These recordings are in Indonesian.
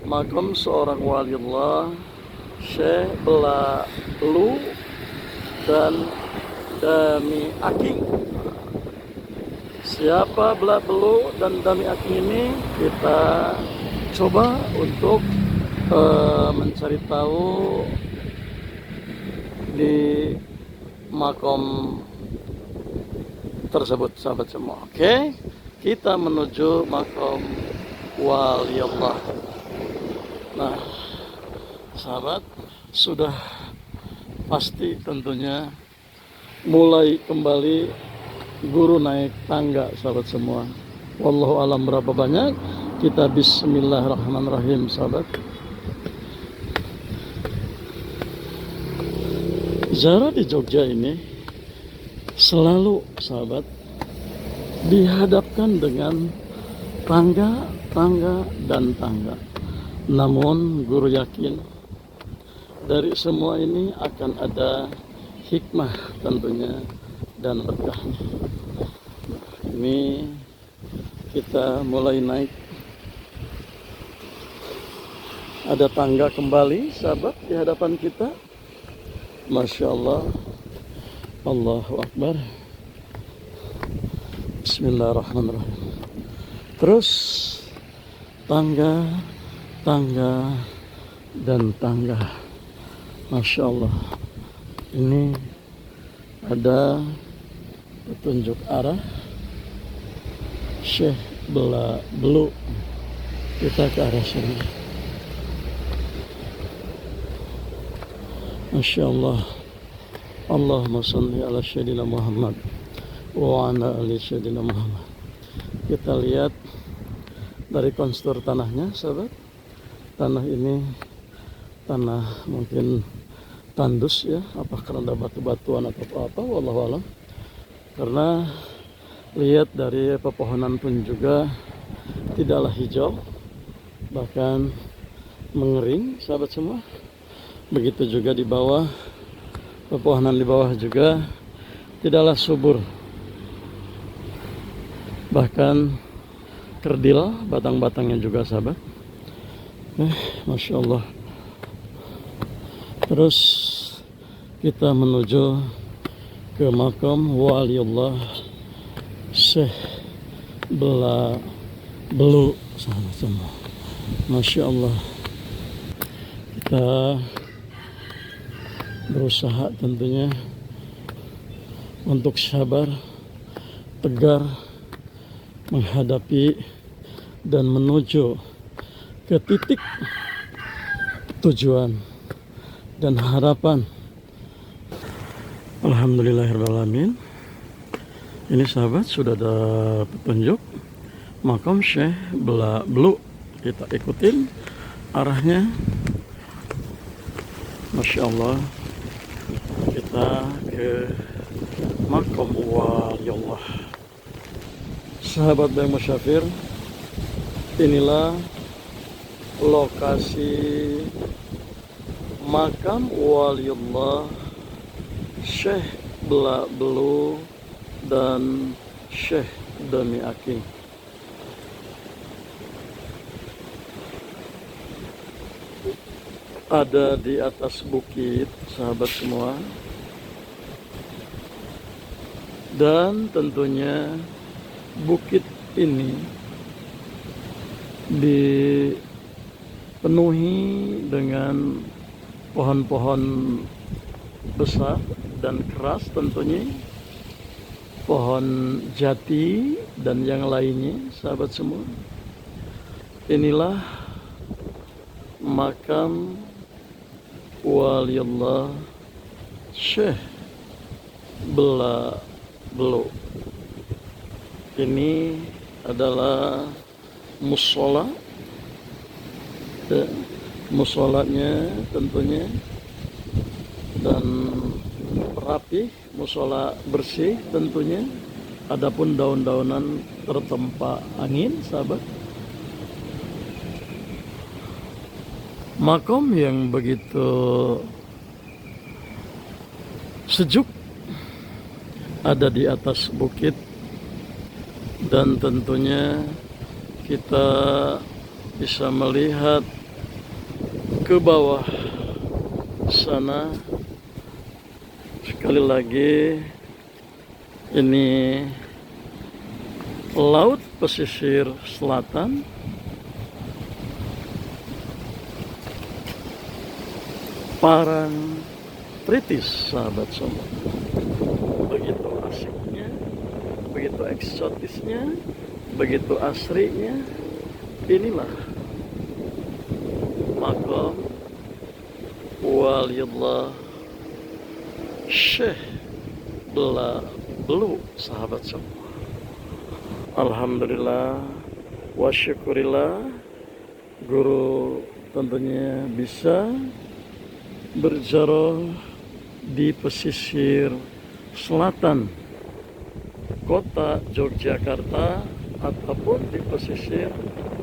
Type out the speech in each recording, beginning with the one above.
makam seorang waliullah Syekh Belu dan Dami Aking. Siapa Belu dan Dami Aking ini? Kita coba untuk mencari tahu di makom tersebut, sahabat semua. Oke, kita menuju makom waliullah. Nah, sahabat, sudah pasti tentunya mulai kembali guru naik tangga, sahabat semua. Wallahu alam berapa banyak. Kita bismillahirrahmanirrahim, sahabat. Ziarah di Jogja ini selalu, sahabat, dihadapkan dengan tangga, dan tangga. Namun guru yakin dari semua ini akan ada hikmah tentunya dan berkahnya. Ini kita mulai naik. Ada tangga kembali, sahabat, di hadapan kita. Masya Allah. Allahu Akbar. Bismillahirrahmanirrahim. Terus tangga, dan tangga. Masya Allah. Ini ada petunjuk arah Syekh Belu. Kita ke arah sini. Masya Allah. Allahumma salli ala Sayyidina Muhammad wa ala ali Sayyidina Muhammad. Kita lihat dari konstur tanahnya, sahabat. Tanah ini tanah mungkin tandus ya, apakah karena batu-batuan atau apa, wallahu alam. Karena lihat dari pepohonan pun juga tidaklah hijau, bahkan mengering, sahabat semua. Begitu juga di bawah, pepohonan di bawah juga tidaklah subur, bahkan kerdil batang-batangnya juga, sahabat. Masya Allah. Terus kita menuju ke makam waliullah Syekh Belu, sahabat semua. Masya Allah. Kita berusaha tentunya untuk sabar, tegar menghadapi dan menuju ke titik tujuan dan harapan. Alhamdulillahirrahmanirrahim. Ini, sahabat, sudah ada petunjuk makam Syekh Belu. Kita ikutin arahnya. Masya Allah. Kita ke makam waliullah. Sahabat yang musyafir, inilah lokasi makam waliullah Syekh Belu dan Syekh Dami Aking. Ada di atas bukit, sahabat semua. Dan tentunya bukit ini dipenuhi dengan pohon-pohon besar dan keras, tentunya pohon jati dan yang lainnya, sahabat semua. Inilah makam waliullah Syekh Belu. Ini adalah musola, musolanya tentunya, dan rapi, musola bersih tentunya. Adapun daun-daunan tertempa angin, sahabat. Makom yang begitu sejuk ada di atas bukit, dan tentunya kita bisa melihat ke bawah sana. Sekali lagi, ini laut pesisir selatan. Parangtritis, sahabat semua. Begitu asiknya, begitu eksotisnya, begitu asrinya. Inilah makam Waliullah Syekh Bela Belu, sahabat semua. Alhamdulillah wa syukurillah, guru tentunya bisa berziarah di pesisir selatan kota Yogyakarta ataupun di pesisir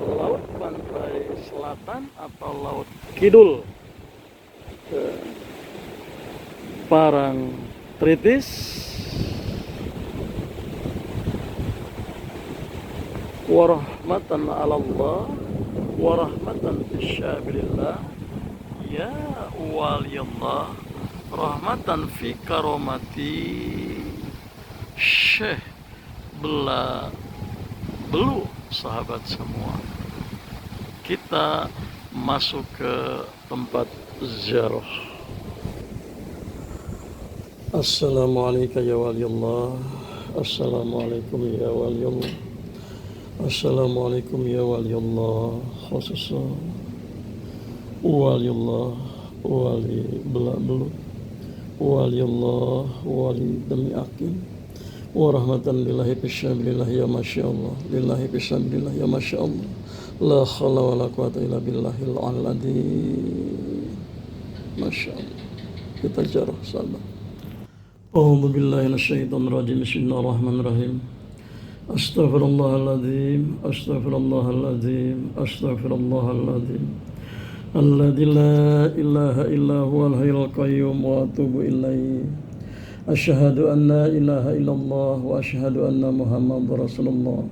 laut pantai selatan atau laut kidul Parangtritis, warahmatan 'alallah warahmatan bisyabilillah ya waliyallah, rahmatan fi karomati Syekh Bela Belu, sahabat semua. Kita masuk ke tempat ziarah. Assalamualaikum ya waliyallah, assalamualaikum ya waliyallah, assalamualaikum ya waliyallah, khususnya Waliullah wali Bela Belu, Waliullah wali demi akin, warahmatan lillahi bisyambillah ya masyaallah, lillahi bisyambillah ya masyaallah, la khala wa la quwata illa billahil al-azim. Masyaallah. Kita jarah sahabat. A'udzu billahi minasyaitonir rajim. Bismillahirrahmanirrahim. Astaghfirullahaladzim, astaghfirullahaladzim, astaghfirullahaladzim. Alladzi la ilaha illa huwal hayyul qayyum wa atubu ilaihi. Asyhadu an la ilaha illallah wa asyhadu anna Muhammadar Rasulullah.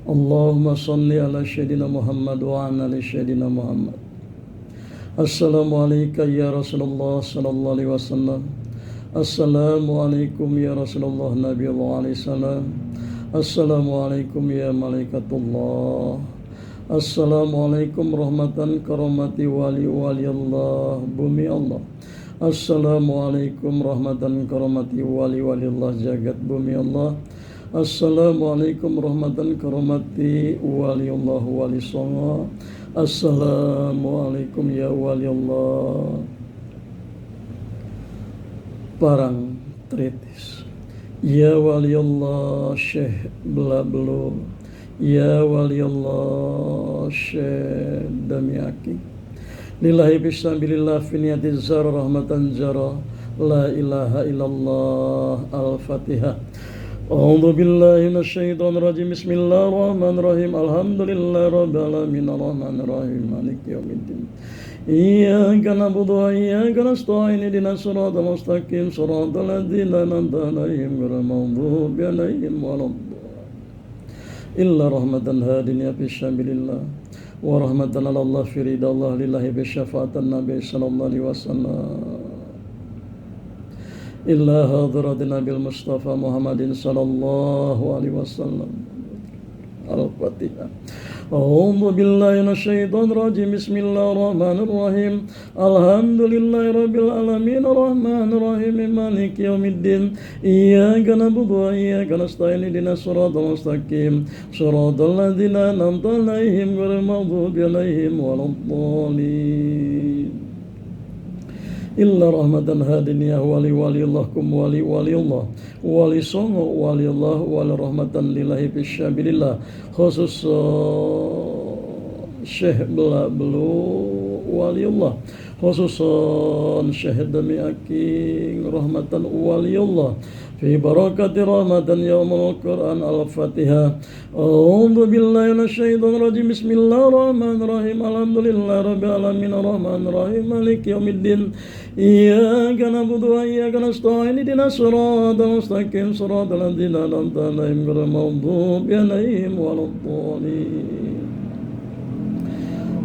Allahumma shalli ala sayyidina Muhammad wa ala ali sayyidina Muhammad. Assalamualaikum ya Rasulullah sallallahu alaihi wasallam. Assalamualaikum ya Rasulullah Nabiullah alaihi salam. Assalamualaikum ya malaikatullah. Assalamualaikum rahmatan karamati wali Allah bumi Allah. Assalamualaikum rahmatan karamati wali Allah jagat bumi Allah. Assalamualaikum rahmatan karamati wali Allah wali songo. Assalamualaikum ya wali Allah. Parangtritis, ya wali Allah Syekh Bela Belu, ya wali Allah Syekh Damiaki, lillahi bismillah fi niyati zara rahmatan jara, la ilaha illallah. Al-Fatihah. A'udzu billahi minasyaitonir rajim. Bismillahirrahmanirrahim. Alhamdulillahi rabbil alamin arrahmanir rahim maliki yaumiddin. Iyyaka na'budu wa iyyaka nasta'in ihdinas siratal mustaqim siratal ladzina an'amta 'alaihim ghairil maghdubi 'alaihim waladdallin. Illa rahmatan hadiniya fi syambilillah wa rahmatan 'alallah fi ridallah lillahi bi syafa'atin nabi sallallahu alaihi wasallam. Illa hadratin nabil mustafa Muhammadin sallallahu alaihi wasallam. Al-Fatihah. A'udzu billahi minasyaitonir rajim. Bismillahirrahmanirrahim. Alhamdulillahirabbil alamin arrahmanir rahim maliki yaumiddin. Iyyaka na'budu wa iyyaka nasta'in ihdinas siratal mustaqim siratal ladzina an'amta 'alaihim ghairil maghdubi 'alaihim waladdallin. Illa rahmatan hadiniyah wali Allah kum wali Allah wali songo wali Allah wali rahmatan lillahi bisyabilillah khusus Syekh Bela Belu wali Allah khususan Syekh Damiaki rahmatan wali Allah fi barakati rahmatan yaumul Quran. Al-Fatihah. A'udzu billahi minasyaitonir rajim. Bismillahirrahmanirrahim. Alhamdulillahi rabbil alamin arrahmanir rahim maliki yaumiddin. Iyyaka na'budu wa iyyaka nasta'in ihdinas siratal mustaqim siratal ladzina an'amta 'alaihim ghairil maghdubi 'alaihim waladdallin.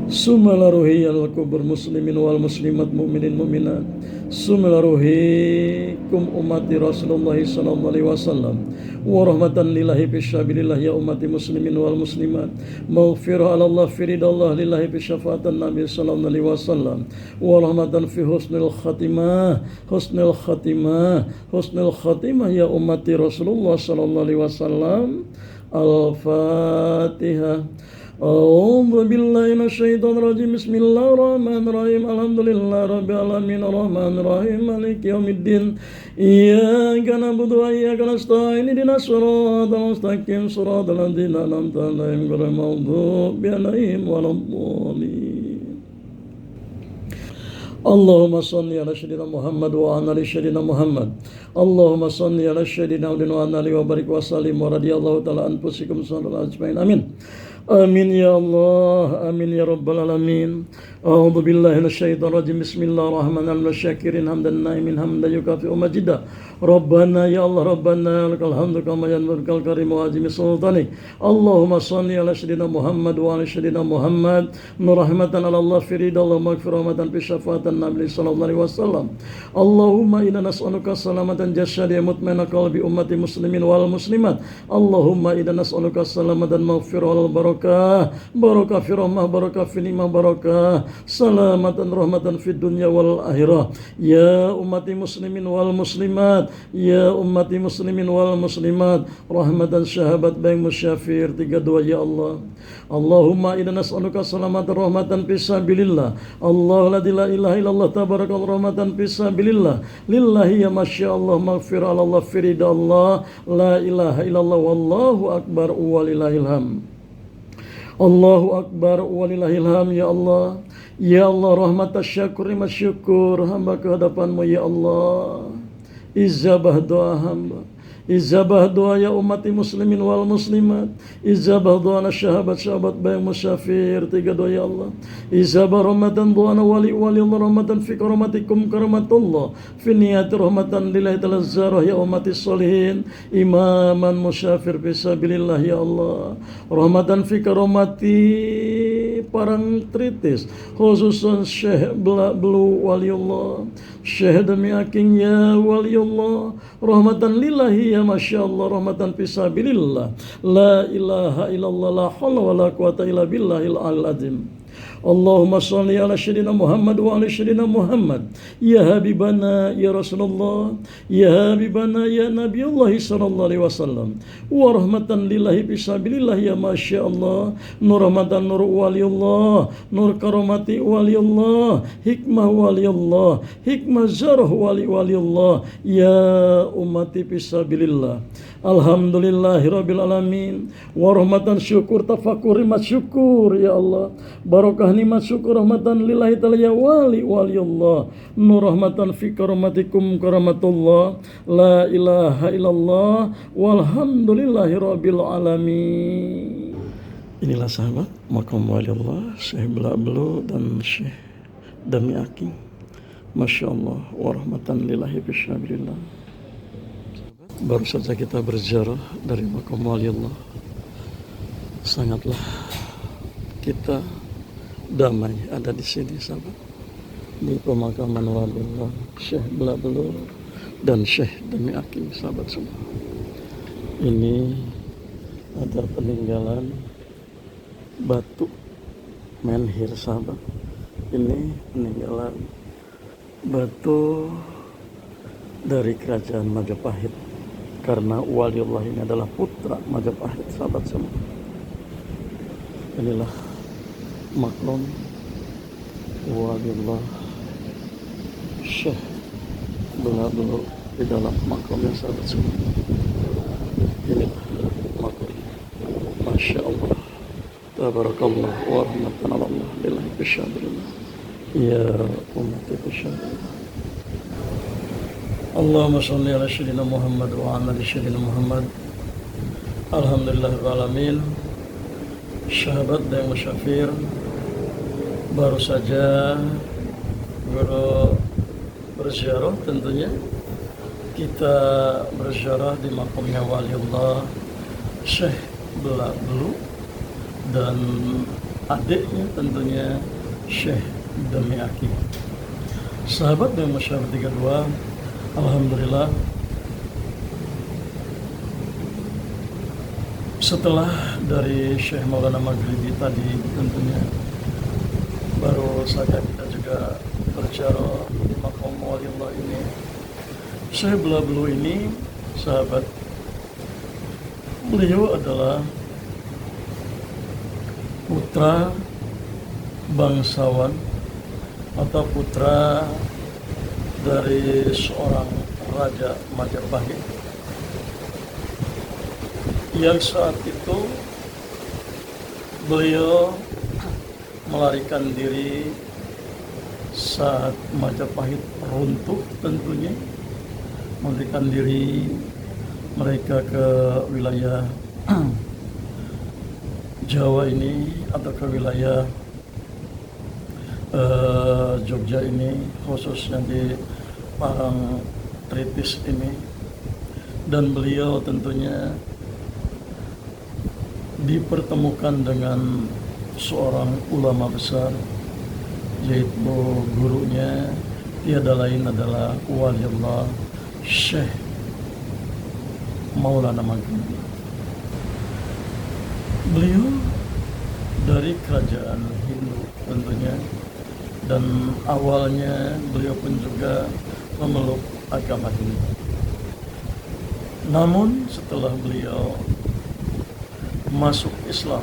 Sumala ruhi al kubur muslimin wal muslimat mu'minin mu'minat. Sumala ruhi kum ummati Rasulullah sallallahu alaihi wasallam. Wa rahmatan lillahi fisabilillah ya ummati muslimin wal muslimat. Maghfirah ala Allah firidallah lillahi bisyafatan Nabi sallallahu alaihi wasallam. Wa rahmatan fi husnul khatimah. Husnul khatimah. Husnul khatimah ya ummati Rasulullah sallallahu alaihi wasallam. Al-Fatihah. A'udzu billahi minasyaitonir rajim. Bismillahirrahmanirrahim. Alhamdulillahi rabbil alamin arrahmanir rahim maliki yaumiddin. Iyyaka na'budu wa iyyaka nasta'in ihdinas siratal mustaqim siratal ladzina an'amta 'alaihim ghairil maghdubi 'alaihim waladdallin. Allahumma salli ala sayyidina Muhammad wa ala ali sayyidina Muhammad. Allahumma salli ala sayyidina wa ala alihi wa barik wa sallim wa radiyallahu ta'ala anfusikum sallallahu ajmain. Amin. Amin ya Allah, amin ya rabbal alamin. A'udzu billahi minasyaitonir rajim. Bismillahirrahmanirrahim. Syakirin hamdan naimin hamdan yukafi majidah. Rabbana ya Allah Rabbana lakal hamdu kama yanbaghi karim wa azimi sultanik. Allahumma shalli ala sayyidina Muhammad wa ala sayyidina Muhammad. Nurahmatan ala Allah firidallah maghfiratan fi syafatan Nabi sallallahu alaihi wasallam. Allahumma inna nas'aluka salamatan jasadi mutmainna qalbi ummati muslimin wal muslimat. Allahumma inna nas'aluka salamatan maghfirah wal barakah. Barakah fi rahmah, barakah fi nimah, barakah salamatan rahmatan fid dunya wal akhirah. Ya ummati muslimin wal muslimat. Ya ummati muslimin wal muslimat. Rahmatan syahabat baik musyafir. 32 ya Allah. Allahumma inna nas'aluka salamatan rahmatan fisabilillah. Allah la ilaha illallah tabarakal rahmatan fisabilillah. Lillahi ya masyaallah maghfirah Allah firida Allah. La ilaha illallah wallahu akbar walillahil hamd. Allahu akbar walillahil hamd ya Allah. Ya Allah rahmatas syakur masyukur hamba ke hadapanmu ya Allah. Ijabah doa hamba. Ijabah doa ya ummati muslimin wal muslimat. Ijabah doa sahabat-sahabat baik musyafir. 32 ya Allah. Ijabah rahmatan doa wali Allah rahmatan fi karamatikum karamatullah. Fi niyati rahmatan lillahi ta'ala zarah ya ummati salihin. Imaman musyafir fisabilillah ya Allah. Rahmatan fi karamati parang tritis. Khususan Syekh Belu waliullah. Syekh demi aking ya waliullah. Rahmatan lillahi ya masyaallah rahmatan fisabilillah. La ilaha illallah la haula wala quwata illa billahil azim. Allahumma salli ala sayyidina Muhammad wa ala sayyidina Muhammad. Ya habibana ya Rasulullah. Ya habibana ya Nabiullah sallallahu alaihi wasallam. Wa rahmatan lillahi fisabilillah ya masyaallah. Nur rahmatan nur waliullah. Nur karamati waliullah. Hikmah waliullah. Hikmah zarah waliullah. Ya ummati fisabilillah. Alhamdulillahi rabbil alamin. Wa rahmatan syukur tafakur nikmat syukur ya Allah. Barakah nikmat syukur rahmatan lillahi ta'ala ya waliullah. Nur rahmatan fi karamatikum karamatullah. La ilaha illallah walhamdulillahi rabbil alamin. Inilah sahabat makam waliullah Syekh Belu dan Syekh Dami Aking. Masya Allah wa rahmatan lillahi fisabilillah. Baru saja kita berziarah dari makam waliullah. Sangatlah kita damai ada di sini sahabat, di pemakaman waliullah Syekh Belu dan Syekh Dami Aking sahabat semua. Ini ada peninggalan batu menhir sahabat. Ini peninggalan batu dari kerajaan Majapahit. Karena waliullah ini adalah putra Majapahit sahabat semua. Inilah makam waliullah Syekh Belu di dalam makamnya sahabat semua. Inilah makam. Masya Allah. Tabarakallah wa rahmatan Allah lillahi bisyadrillah. Ya ummati bisyadrillah. Allahumma sholli ala sayyidina Muhammad wa ala ali sayyidina Muhammad. Alhamdulillahirabbil alamin. Sahabat dan musyafir, baru saja guru berziarah, tentunya kita berziarah di makamnya waliullah Syekh Belu dan adiknya tentunya Syekh Demi Aki. Sahabat yang masyarakat 32, alhamdulillah setelah dari Syekh Maulana Maghribi tadi tentunya baru saja kita juga berbicara di maqam waliullah ini. Syekh Belabelu ini sahabat, beliau adalah putra bangsawan atau putra dari seorang Raja Majapahit yang saat itu beliau melarikan diri saat Majapahit runtuh, tentunya melarikan diri mereka ke wilayah Jawa ini atau ke wilayah Jogja ini, khususnya di Parangtritis ini, dan beliau tentunya dipertemukan dengan seorang ulama besar, yaitu gurunya tiada lain adalah waliullah Syekh Maulana Maghribi. Beliau dari kerajaan Hindu tentunya, dan awalnya beliau pun juga memeluk agama Hindu. Namun setelah beliau masuk Islam,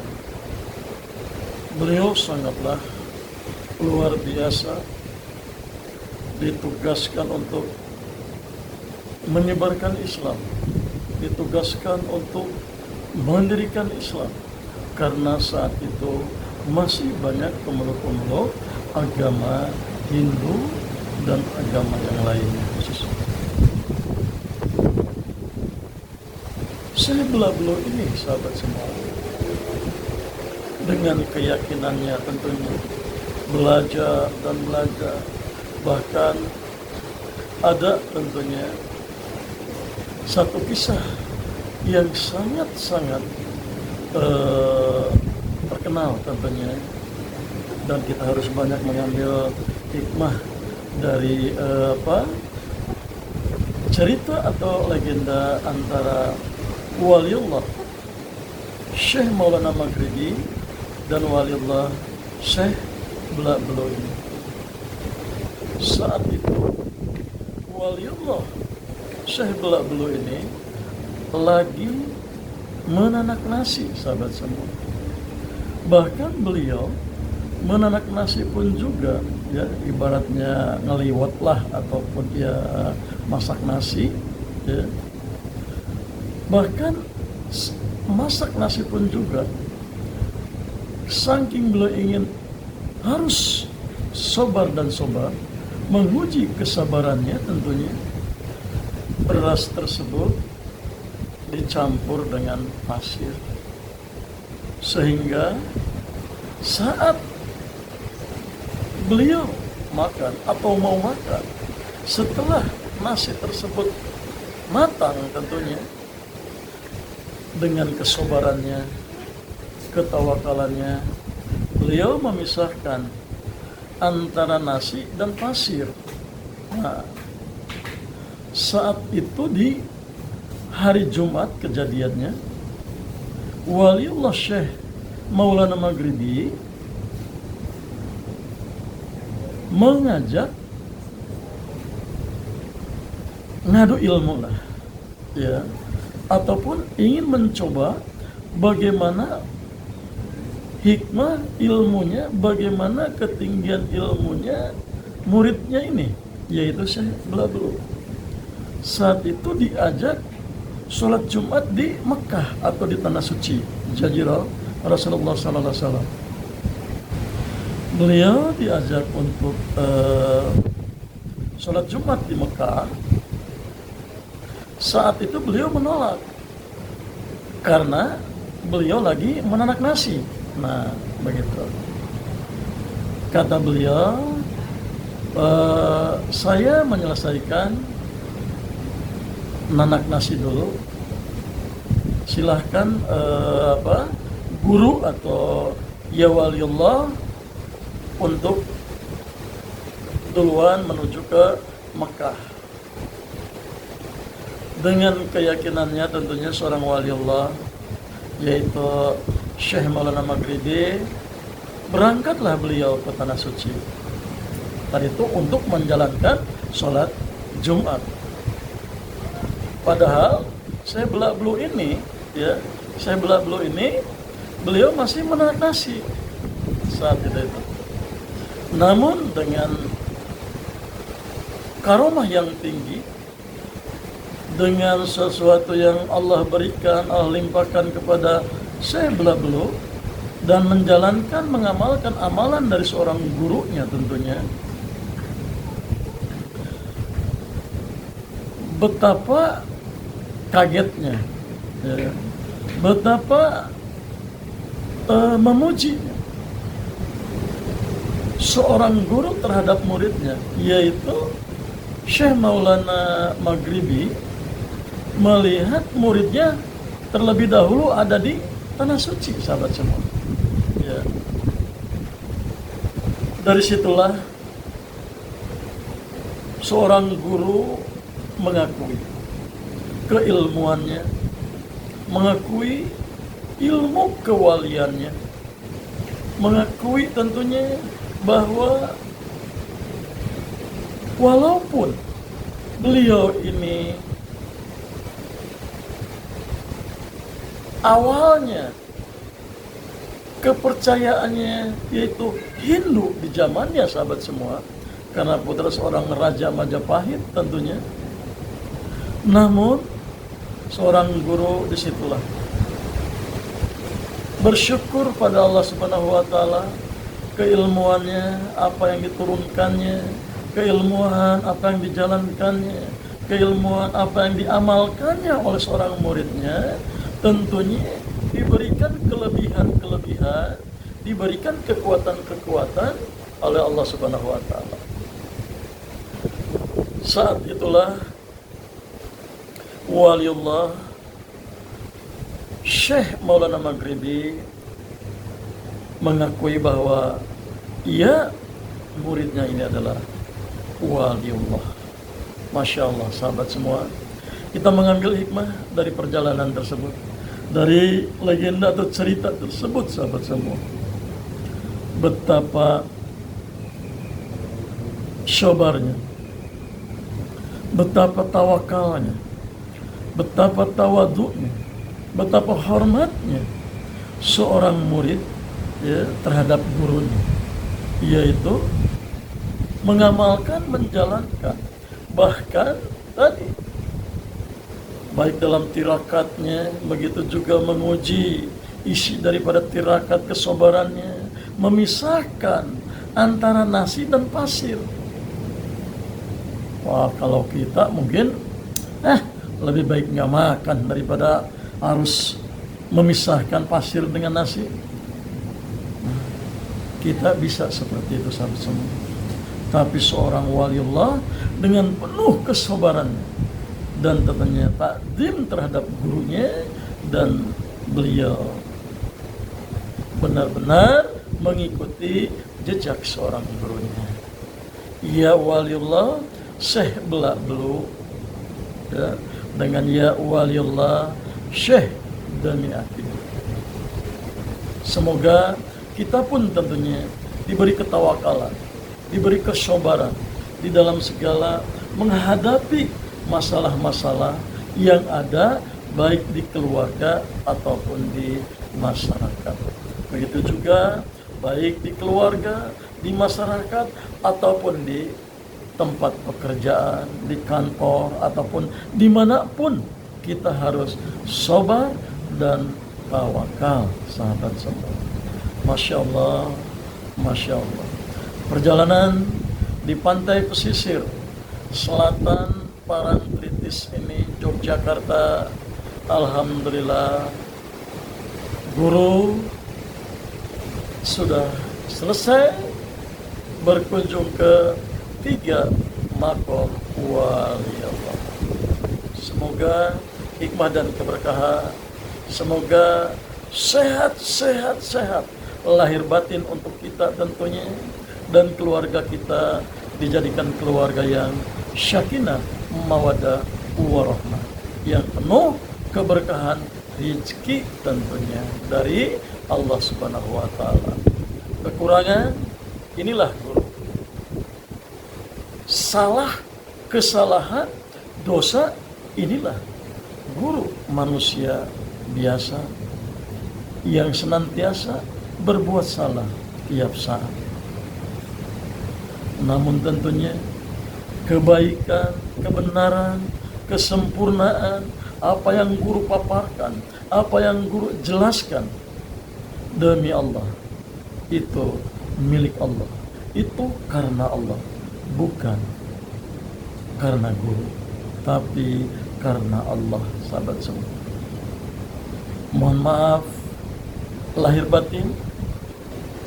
beliau sangatlah luar biasa ditugaskan untuk menyebarkan Islam, ditugaskan untuk mendirikan Islam, karena saat itu masih banyak pemeluk-pemeluk agama Hindu dan agama yang lainnya khususnya. Syekh Belabelu ini sahabat semua, dengan keyakinannya tentunya belajar dan belajar, bahkan ada tentunya satu kisah yang sangat-sangat terkenal tentunya, dan kita harus banyak mengambil hikmah dari cerita atau legenda antara waliullah Syekh Maulana Maghribi dan waliullah Syekh Belabelu ini. Saat itu waliullah Syekh Belabelu ini lagi menanak nasi, sahabat semua. Bahkan beliau menanak nasi pun juga, ya ibaratnya ngeliwat lah, ataupun ya masak nasi, ya. Bahkan masak nasi pun juga, saking beliau ingin harus sabar dan sabar, menguji kesabarannya tentunya, beras tersebut dicampur dengan pasir, sehingga saat beliau makan atau mau makan, setelah nasi tersebut matang tentunya, dengan kesabarannya, ketawakalannya, beliau memisahkan antara nasi dan pasir. Nah, saat itu di hari Jumat kejadiannya, waliullah Syekh Maulana Maghribi mengajak ngadu ilmu lah, ya, ataupun ingin mencoba bagaimana hikmah ilmunya, bagaimana ketinggian ilmunya muridnya ini, yaitu Syekh Belabelu. Saat itu diajak sholat Jumat di Mekah atau di Tanah Suci, Jazirah Rasulullah Sallallahu Alaihi Wasallam. Beliau diajak untuk sholat Jumat di Mekah. Saat itu beliau menolak karena beliau lagi menanak nasi. Nah, begitu. Kata beliau, saya menyelesaikan nanak nasi dulu. Silahkan guru atau ya waliullah untuk duluan menuju ke Mekah. Dengan keyakinannya tentunya seorang waliullah, yaitu Syekh Maulana Maghribi, berangkatlah beliau ke Tanah Suci. Tadi itu untuk menjalankan sholat Jumat. Padahal Syekh Belakbelu ini, beliau masih menarik nasi saat itu. Namun dengan karomah yang tinggi, dengan sesuatu yang Allah berikan, Allah limpahkan kepada Syekh Belakbelu, dan menjalankan, mengamalkan amalan dari seorang gurunya tentunya, betapa kagetnya, ya, betapa memujinya seorang guru terhadap muridnya, yaitu Syekh Maulana Maghribi melihat muridnya terlebih dahulu ada di Tanah Suci, sahabat semua. Ya. Dari situlah seorang guru mengakui keilmuannya, mengakui ilmu kewaliannya, mengakui tentunya bahwa walaupun beliau ini awalnya kepercayaannya yaitu Hindu di zamannya, sahabat semua, karena putra seorang Raja Majapahit tentunya. Namun seorang guru disitulah bersyukur pada Allah Subhanahu wa Ta'ala, keilmuannya, apa yang diturunkannya, keilmuan apa yang dijalankannya, keilmuan apa yang diamalkannya oleh seorang muridnya, tentunya diberikan kelebihan-kelebihan, diberikan kekuatan-kekuatan oleh Allah Subhanahu wa Ta'ala. Saat itulah waliullah Syekh Maulana Maghribi mengakui bahwa ia, muridnya ini adalah waliullah. Masya Allah, sahabat semua, kita mengambil hikmah dari perjalanan tersebut, dari legenda atau cerita tersebut, sahabat semua. Betapa syabarnya, betapa tawakalnya, betapa tawadunya, betapa hormatnya seorang murid, ya, terhadap gurunya, yaitu mengamalkan, menjalankan, bahkan tadi baik dalam tirakatnya, begitu juga menguji isi daripada tirakat kesabarannya, memisahkan antara nasi dan pasir. Wah, kalau kita mungkin lebih baik nggak makan daripada harus memisahkan pasir dengan nasi. Kita bisa seperti itu, sahabat semua. Tapi seorang waliullah dengan penuh kesabarannya dan tentunya takdim terhadap gurunya, dan beliau benar-benar mengikuti jejak seorang gurunya. Ya waliullah Syekh Belakbelu, ya, dengan ya waliullah Syekh Damiati. Semoga kita pun tentunya diberi ketawakalan, diberi kesabaran di dalam segala menghadapi masalah-masalah yang ada, baik di keluarga ataupun di masyarakat. Begitu juga baik di keluarga, di masyarakat, ataupun di tempat pekerjaan, di kantor, ataupun dimanapun, kita harus sabar dan tawakal, sahabat semua. Masya Allah, Masya Allah. Perjalanan di pantai pesisir selatan Parangtritis ini, Yogyakarta, alhamdulillah guru sudah selesai berkunjung ke 3 makom wali Allah. Semoga hikmah dan keberkahan, semoga sehat lahir batin untuk kita tentunya, dan keluarga kita dijadikan keluarga yang syakinah, mawaddah, warahmah, yang penuh keberkahan rezeki tentunya dari Allah Subhanahu wa taala. Kekurangan inilah guru. Salah, kesalahan, dosa inilah guru manusia biasa yang senantiasa berbuat salah tiap saat. Namun tentunya kebaikan, kebenaran, kesempurnaan, apa yang guru paparkan, apa yang guru jelaskan, demi Allah, itu milik Allah. Itu karena Allah, bukan karena guru, tapi karena Allah, sahabat semua. Mohon maaf, lahir batin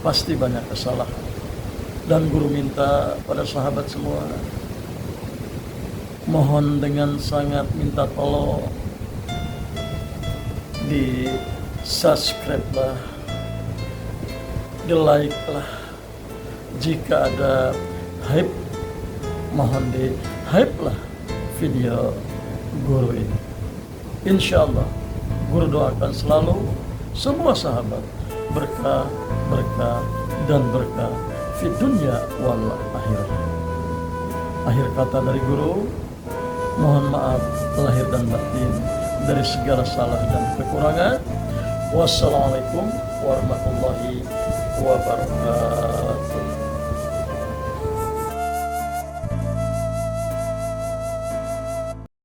pasti banyak kesalahan. Dan guru minta pada sahabat semua, mohon dengan sangat minta tolong, di subscribe lah, di like lah. Jika ada hype, mohon di hype lah video guru ini. Insya Allah guru doakan selalu semua sahabat berkah, berkah, dan berkah fi dunya wal akhirah. Akhir kata dari guru, mohon maaf lahir dan batin dari segala salah dan kekurangan. Wassalamualaikum warahmatullahi wabarakatuh.